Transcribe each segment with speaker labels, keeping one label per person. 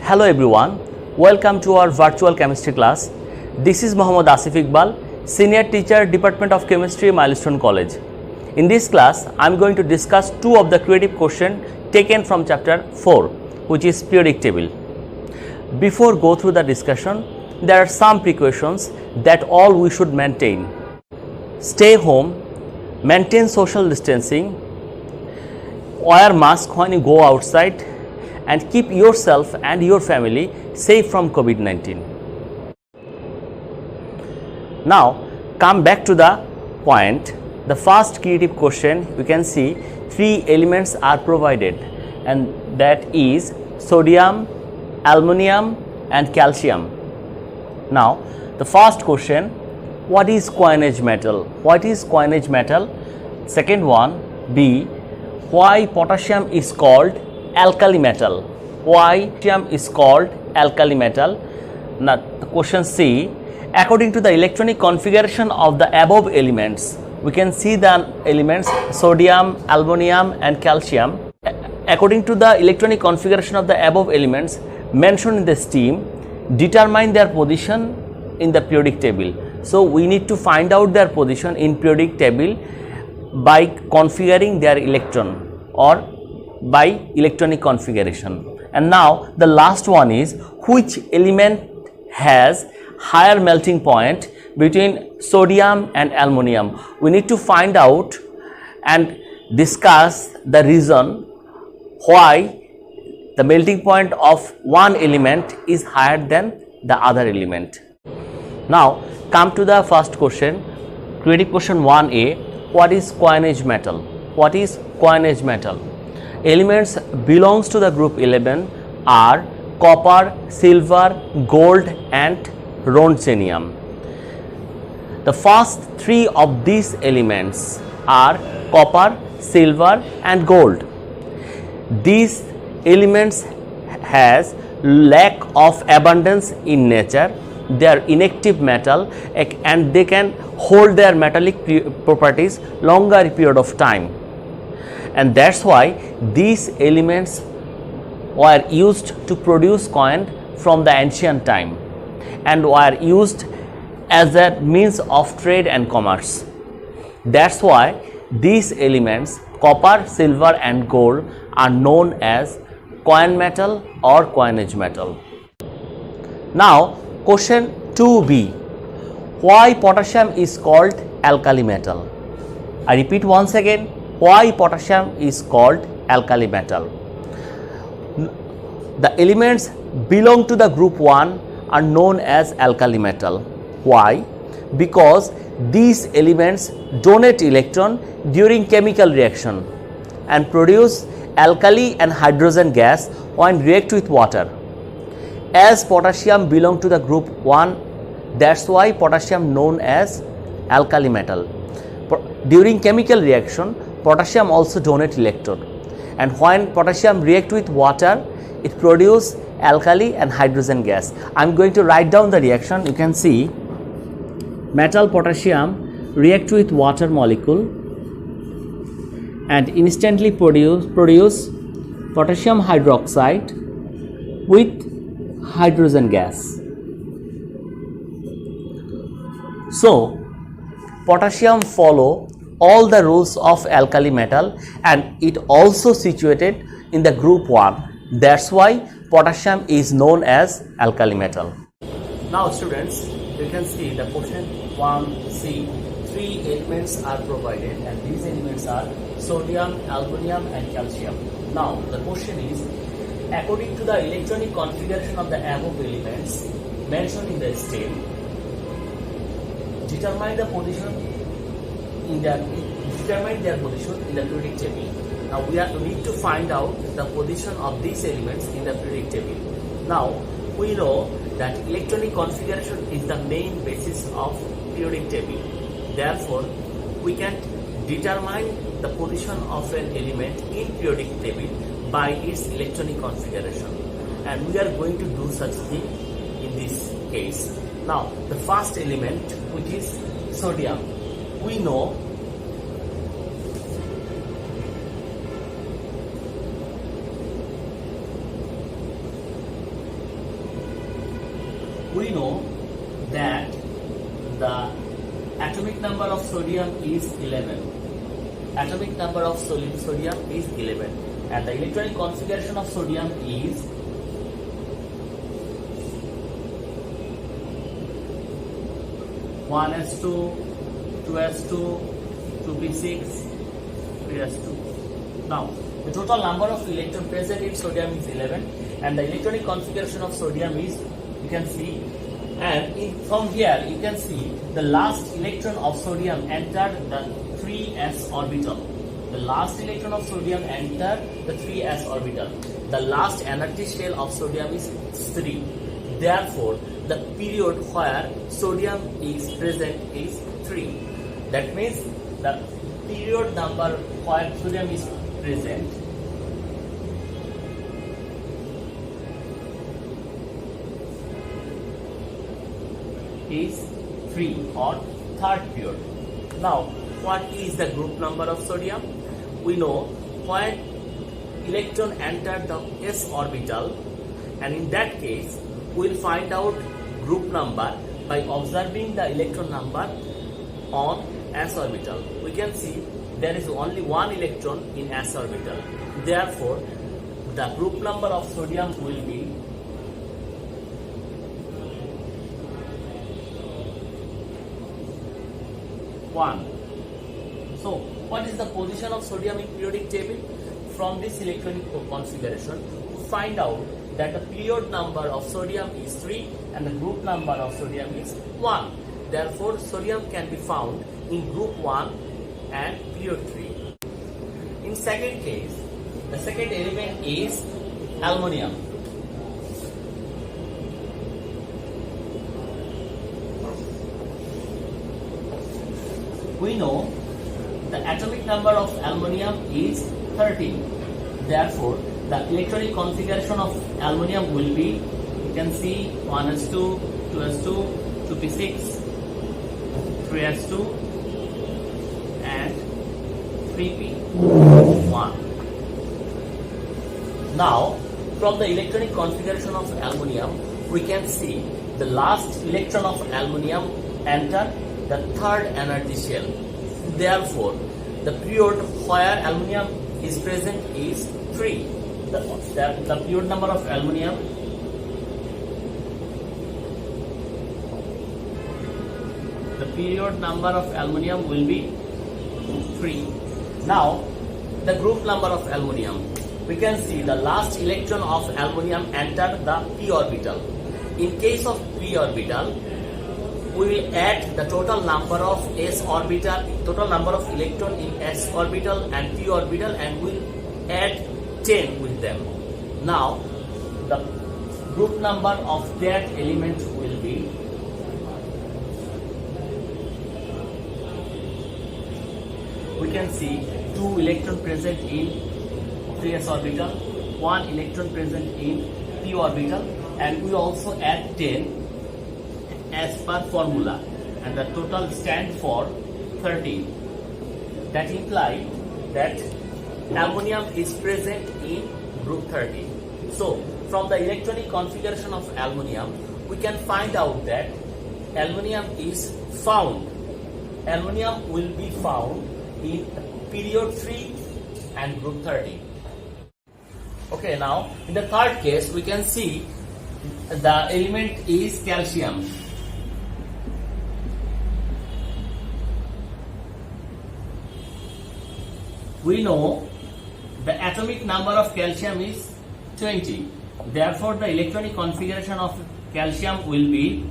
Speaker 1: Hello everyone, welcome to our virtual chemistry class. This is Mohammad Asif Iqbal, Senior Teacher, Department of Chemistry, Milestone College. In this class, I am going to discuss two of the creative questions taken from chapter 4, which is periodic table. Before go through the discussion, there are some precautions that all we should maintain. Stay home, maintain social distancing, wear mask when you go outside, and keep yourself and your family safe from COVID-19. Now, come back to the point. The first creative question, you can see three elements are provided, and that is sodium, aluminum, and calcium. Now, the first question, what is coinage metal? What is coinage metal? Second one, B, why potassium is called alkali metal? Why potassium is called alkali metal? Now, the question C, according to the electronic configuration of the above elements, we can see the elements sodium, aluminum, and calcium. According to the electronic configuration of the above elements mentioned in the scheme, determine their position in the periodic table. So, we need to find out their position in periodic table by configuring their electron or by electronic configuration. And now the last one is, which element has higher melting point between sodium and aluminum? We need to find out and discuss the reason why the melting point of one element is higher than the other element. Now come to the first question, creative question 1A, what is coinage metal? What is coinage metal? Elements belongs to the group 11 are copper, silver, gold, and roentgenium. The first three of these elements are copper, silver, and gold. These elements has lack of abundance in nature. They are inactive metal and they can hold their metallic properties longer period of time. And that's why these elements were used to produce coin from the ancient time and were used as a means of trade and commerce. That's why these elements copper, silver, and gold are known as coin metal or coinage metal. Now question 2B, why potassium is called alkali metal? I repeat once again, why potassium is called alkali metal? The elements belong to the group 1 are known as alkali metal. Why? Because these elements donate electron during chemical reaction and produce alkali and hydrogen gas when react with water. As potassium belong to the group 1, that's why potassium known as alkali metal. During chemical reaction, potassium also donate electron, and when potassium react with water, it produce alkali and hydrogen gas. I am going to write down the reaction. You can see metal potassium react with water molecule and instantly produce potassium hydroxide with hydrogen gas. So potassium follow all the rules of alkali metal and it also situated in the group 1. That's why potassium is known as alkali metal. Now students, you can see the question 1C, three elements are provided and these elements are sodium, aluminum, and calcium. Now the question is, according to the electronic configuration of the above elements mentioned in the scheme, determine their position in the periodic table. Now we need to find out the position of these elements in the periodic table. Now we know that electronic configuration is the main basis of periodic table. Therefore, we can determine the position of an element in periodic table by its electronic configuration, and we are going to do such thing in this case. Now the first element, which is sodium, we know we know that the atomic number of sodium is 11. Atomic number of sodium is 11, and the electronic configuration of sodium is 1s2, 2s2, 2p6, 3s2. Now, the total number of electrons present in sodium is 11, and the electronic configuration of sodium is, you can see, and from here you can see the last electron of sodium entered the 3s orbital. The last electron of sodium entered the 3s orbital. The last energy shell of sodium is 3. Therefore, the period where sodium is present is 3. That means the period number where sodium is present is 3 or third period. Now, what is the group number of sodium? We know when electron entered the s orbital, and in that case we will find out group number by observing the electron number on s orbital. We can see there is only one electron in s orbital. Therefore, the group number of sodium will be 1. So, what is the position of sodium in periodic table? From this electronic configuration, to find out that the period number of sodium is 3 and the group number of sodium is 1. Therefore, sodium can be found in group 1 and period 3. In second case, the second element is aluminum. We know the atomic number of aluminum is 13. Therefore, the electronic configuration of aluminum will be, you can see 1s2, 2s2, 2p6, 3s2 and 3p1. Now, from the electronic configuration of aluminum, we can see the last electron of aluminum enter the third energy shell. Therefore, the period where aluminum is present is 3. The period number of aluminum will be 3. Now, the group number of aluminum. We can see the last electron of aluminum entered the p orbital. In case of p orbital, we will add the total number of s orbital, total number of electron in s orbital and p orbital, and we will add 10 with them. Now, the group number of that element will be we can see 2 electron present in 3s orbital, 1 electron present in p orbital, and we also add 10 as per formula, and the total stand for 13. That implies that aluminum is present in group 13. So, from the electronic configuration of aluminum, we can find out that aluminum will be found in period 3 and group 13. Okay, now in the third case, we can see the element is calcium. We know the atomic number of calcium is 20. Therefore, the electronic configuration of calcium will be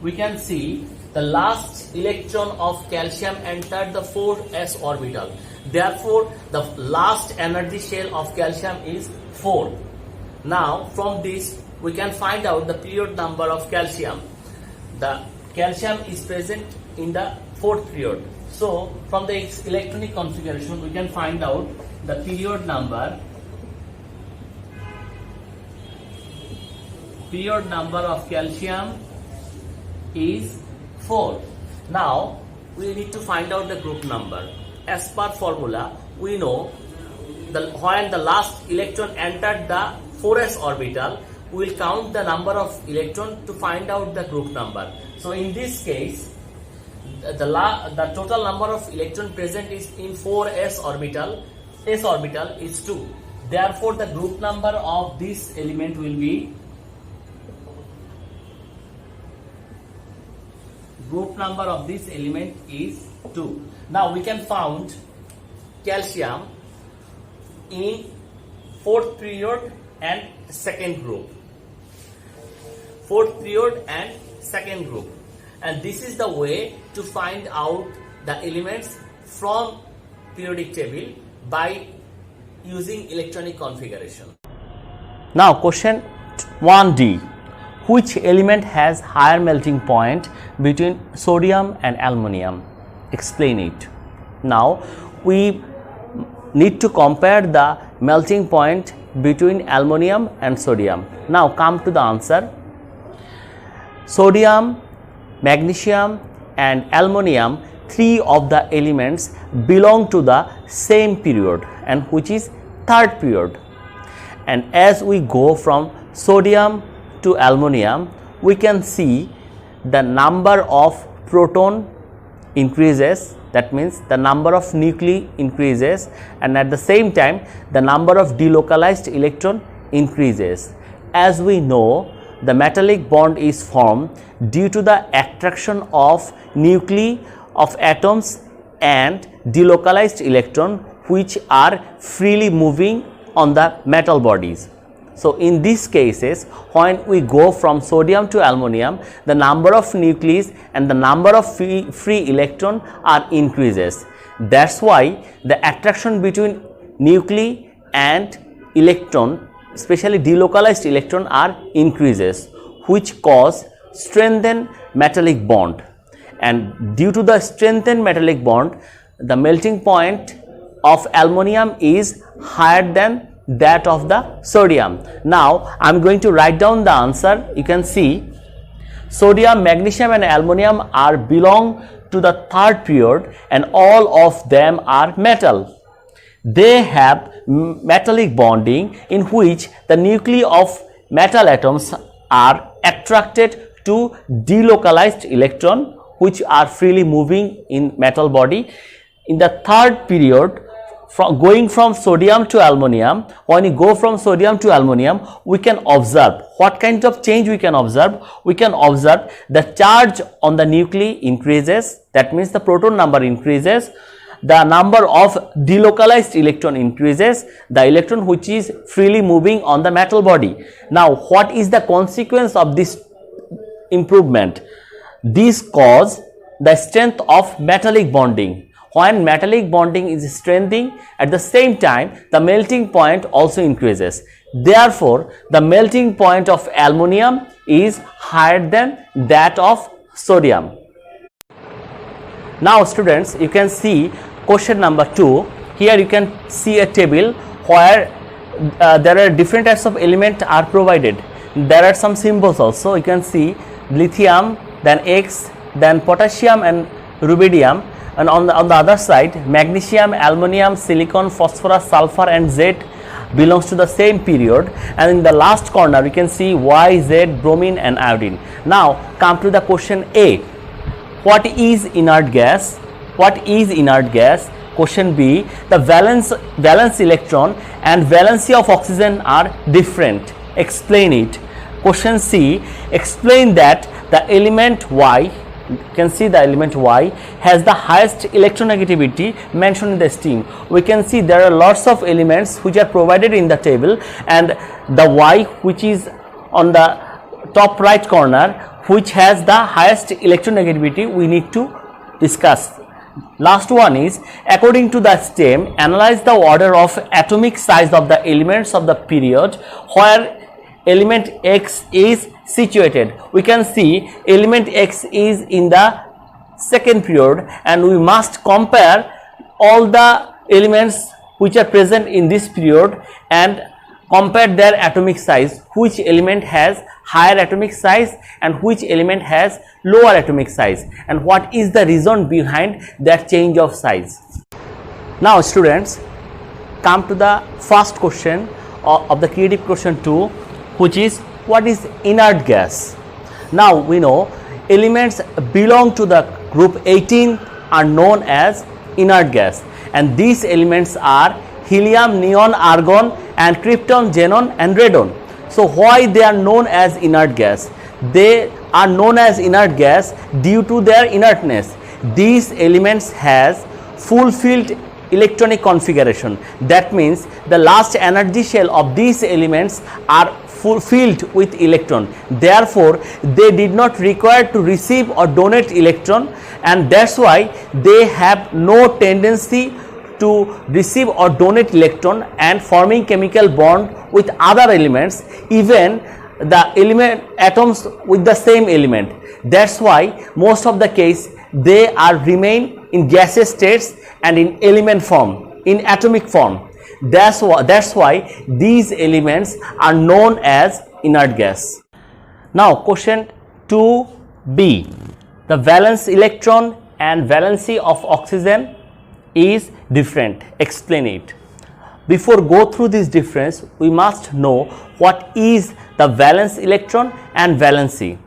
Speaker 1: we can see the last electron of calcium entered the 4s orbital. Therefore, the last energy shell of calcium is 4. Now, from this, we can find out the period number of calcium. The calcium is present in the 4th period. So, from the electronic configuration, we can find out the period number. Period number of calcium is 4. Now, we need to find out the group number. As per formula, we know when the last electron entered the 4s orbital, we will count the number of electrons to find out the group number. So in this case, the total number of electron present is in 4s orbital. S orbital is 2. Therefore, the group number of this element will be is 2. Now we can found calcium in 4th period and second group. 4th period and second group. And this is the way to find out the elements from periodic table by using electronic configuration. Now question 1D. Which element has higher melting point between sodium and aluminum? Explain it. Now we need to compare the melting point between aluminum and sodium. Now come to the answer. Sodium, magnesium and aluminum, 3 of the elements belong to the same period, and which is 3rd period. And as we go from sodium to aluminum, we can see the number of proton increases, that means the number of nuclei increases, and at the same time the number of delocalized electron increases. As we know, the metallic bond is formed due to the attraction of nuclei of atoms and delocalized electron which are freely moving on the metal bodies. So in these cases, when we go from sodium to aluminum, the number of nuclei and the number of free electron are increases. That's why the attraction between nuclei and electron, especially delocalized electron, are increases, which cause strengthened metallic bond. And due to the strengthened metallic bond, the melting point of aluminum is higher than that of the sodium. Now I am going to write down the answer. You can see sodium, magnesium and aluminum are belong to the 3rd period, and all of them are metal. They have metallic bonding in which the nuclei of metal atoms are attracted to delocalized electron which are freely moving in metal body. In the 3rd period, going from sodium to aluminum, when you go from sodium to aluminum, we can observe what kind of change we can observe. We can observe the charge on the nuclei increases, that means the proton number increases, the number of delocalized electron increases, the electron which is freely moving on the metal body. Now what is the consequence of this improvement? This cause the strength of metallic bonding. When metallic bonding is strengthening, at the same time the melting point also increases. Therefore, the melting point of aluminum is higher than that of sodium. Now students, you can see question number 2. Here you can see a table where there are different types of elements are provided. There are some symbols also. You can see lithium, then X, then potassium and rubidium. And on the other side, magnesium, aluminum, silicon, phosphorus, sulfur and Z belongs to the same period. And in the last corner, we can see Y, Z, bromine and iodine. Now come to the question A. What is inert gas? What is inert gas? Question B. The valence electron and valency of oxygen are different. Explain it. Question C. Explain that the element Y, you can see the element Y has the highest electronegativity mentioned in the stream. We can see there are lots of elements which are provided in the table, and the Y which is on the top right corner, which has the highest electronegativity, we need to discuss. Last one is, according to the STEM, analyze the order of atomic size of the elements of the period where element X is situated. We can see element X is in the 2nd period, and we must compare all the elements which are present in this period and compare their atomic size, which element has higher atomic size and which element has lower atomic size, and what is the reason behind that change of size. Now students, come to the first question of the creative question 2, which is what is inert gas. Now we know elements belong to the group 18 are known as inert gas, and these elements are helium, neon, argon and krypton, xenon and radon. So why they are known as inert gas? They are known as inert gas due to their inertness. These elements has fulfilled electronic configuration. That means the last energy shell of these elements are filled with electron. Therefore, they did not require to receive or donate electron, and that's why they have no tendency to receive or donate electron and forming chemical bond with other elements, even the element atoms with the same element. That's why most of the case they are remain in gaseous states and in element form, in atomic form. That's why these elements are known as inert gas. Now question 2b, the valence electron and valency of oxygen is different. Explain it. Before go through this difference, we must know what is the valence electron and valency.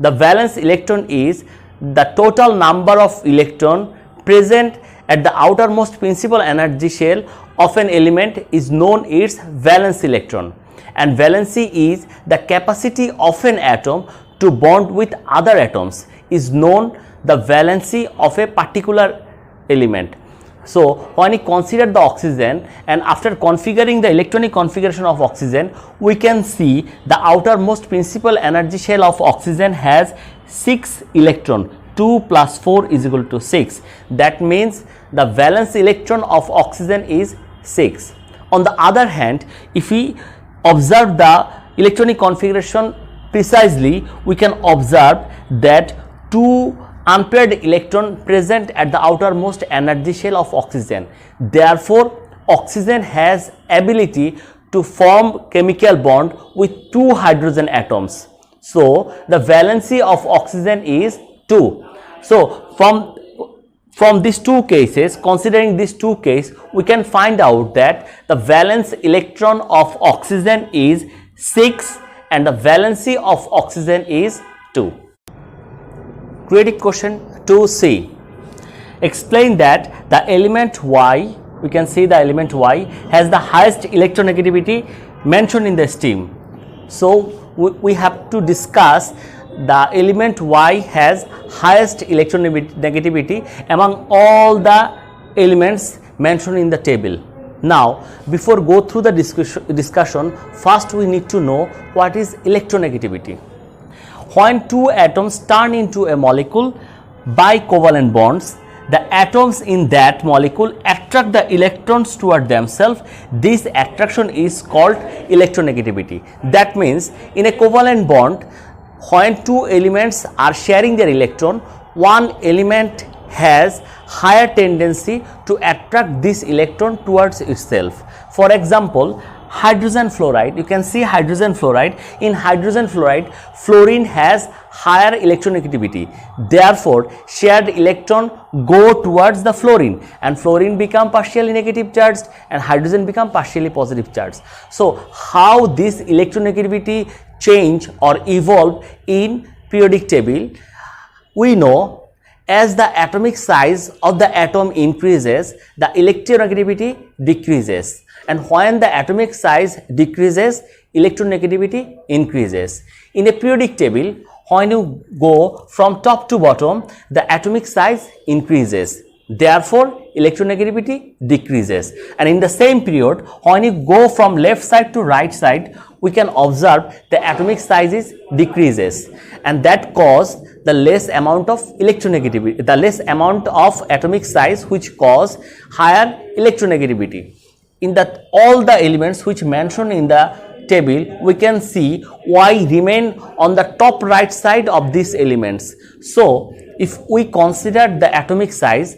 Speaker 1: The valence electron is the total number of electron present at the outermost principal energy shell of an element is known its valence electron, and valency is the capacity of an atom to bond with other atoms is known the valency of a particular element. So when we consider the oxygen, and after configuring the electronic configuration of oxygen, we can see the outermost principal energy shell of oxygen has 6 electron. 2 plus 4 is equal to 6. That means the valence electron of oxygen is 6. On the other hand, if we observe the electronic configuration precisely, we can observe that 2 unpaired electron present at the outermost energy shell of oxygen. Therefore, oxygen has ability to form chemical bond with 2 hydrogen atoms. So the valency of oxygen is 2. So from these two cases, considering these two cases, we can find out that the valence electron of oxygen is 6 and the valency of oxygen is 2. Creative question 2c. Explain that the element Y, we can see the element Y has the highest electronegativity mentioned in the STEAM. So we have to discuss the element Y has highest electronegativity among all the elements mentioned in the table. Now, before go through the discussion, first we need to know what is electronegativity. When two atoms turn into a molecule by covalent bonds, the atoms in that molecule attract the electrons toward themselves. This attraction is called electronegativity. That means in a covalent bond, when two elements are sharing their electron, one element has higher tendency to attract this electron towards itself. For example, hydrogen fluoride, you can see hydrogen fluoride. In hydrogen fluoride, fluorine has higher electronegativity. Therefore, shared electron go towards the fluorine, and fluorine become partially negative charged and hydrogen become partially positive charged. So how this electronegativity change or evolve in periodic table? We know as the atomic size of the atom increases, the electronegativity decreases, and when the atomic size decreases, electronegativity increases. In a periodic table, when you go from top to bottom, the atomic size increases. Therefore, electronegativity decreases. And in the same period, when you go from left side to right side, we can observe the atomic size decreases, and that cause the less amount of electronegativity, the less amount of atomic size which cause higher electronegativity. In that all the elements which mentioned in the table, we can see Y remain on the top right side of these elements. So if we consider the atomic size,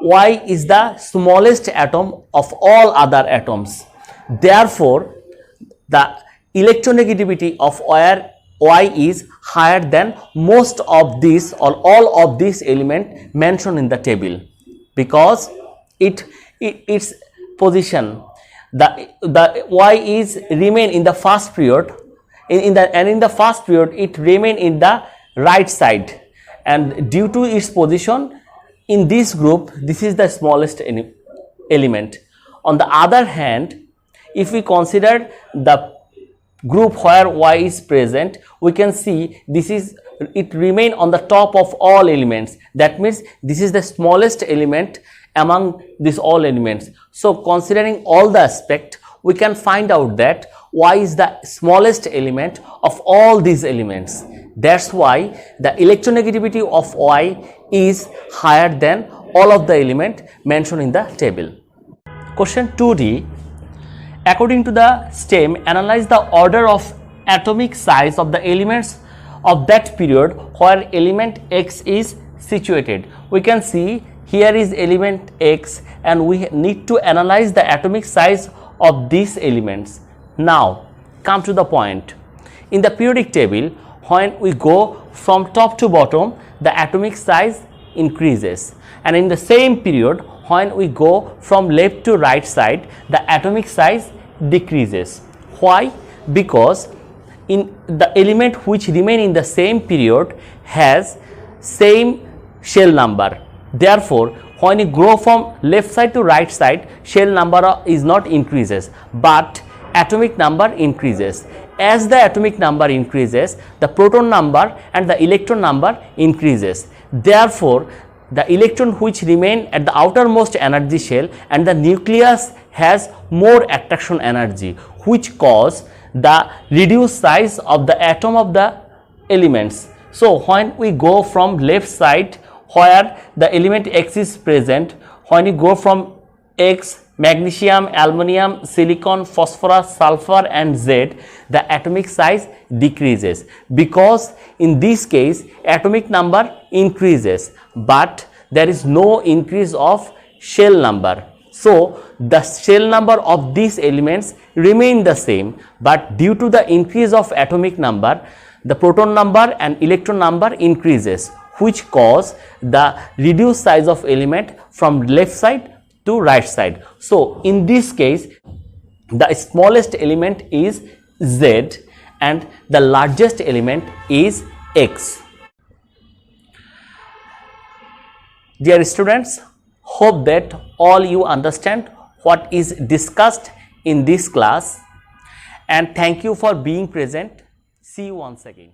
Speaker 1: Y is the smallest atom of all other atoms. Therefore, the electronegativity of Y is higher than most of these or all of these elements mentioned in the table, because its position the y is remain in the first period, in the first period it remain in the right side, and due to its position in this group, this is the smallest element. On the other hand, if we consider the group where y is present, we can see it remain on the top of all elements. That means this is the smallest element among these all elements. So considering all the aspect, we can find out that y is the smallest element of all these elements. That's why the electronegativity of y is higher than all of the element mentioned in the table. Question 2D. According to the STEM, analyze the order of atomic size of the elements of that period where element X is situated. We can see here is element X, and we need to analyze the atomic size of these elements. Now come to the point. In the periodic table, when we go from top to bottom, the atomic size increases, and in the same period when we go from left to right side, the atomic size decreases. Why? Because in the element which remain in the same period has same shell number. Therefore, when you grow from left side to right side, shell number is not increases, but atomic number increases. As the atomic number increases, the proton number and the electron number increases. Therefore, the electron which remain at the outermost energy shell and the nucleus has more attraction energy, which cause the reduced size of the atom of the elements. So when we go from left side where the element X is present, when you go from X, magnesium, aluminum, silicon, phosphorus, sulfur and Z, the atomic size decreases, because in this case atomic number increases, but there is no increase of shell number. So the shell number of these elements remain the same, but due to the increase of atomic number, the proton number and electron number increases, which cause the reduced size of element from left side to right side. So in this case, the smallest element is Z and the largest element is X. Dear students, hope that all you understand what is discussed in this class, and thank you for being present. See you once again.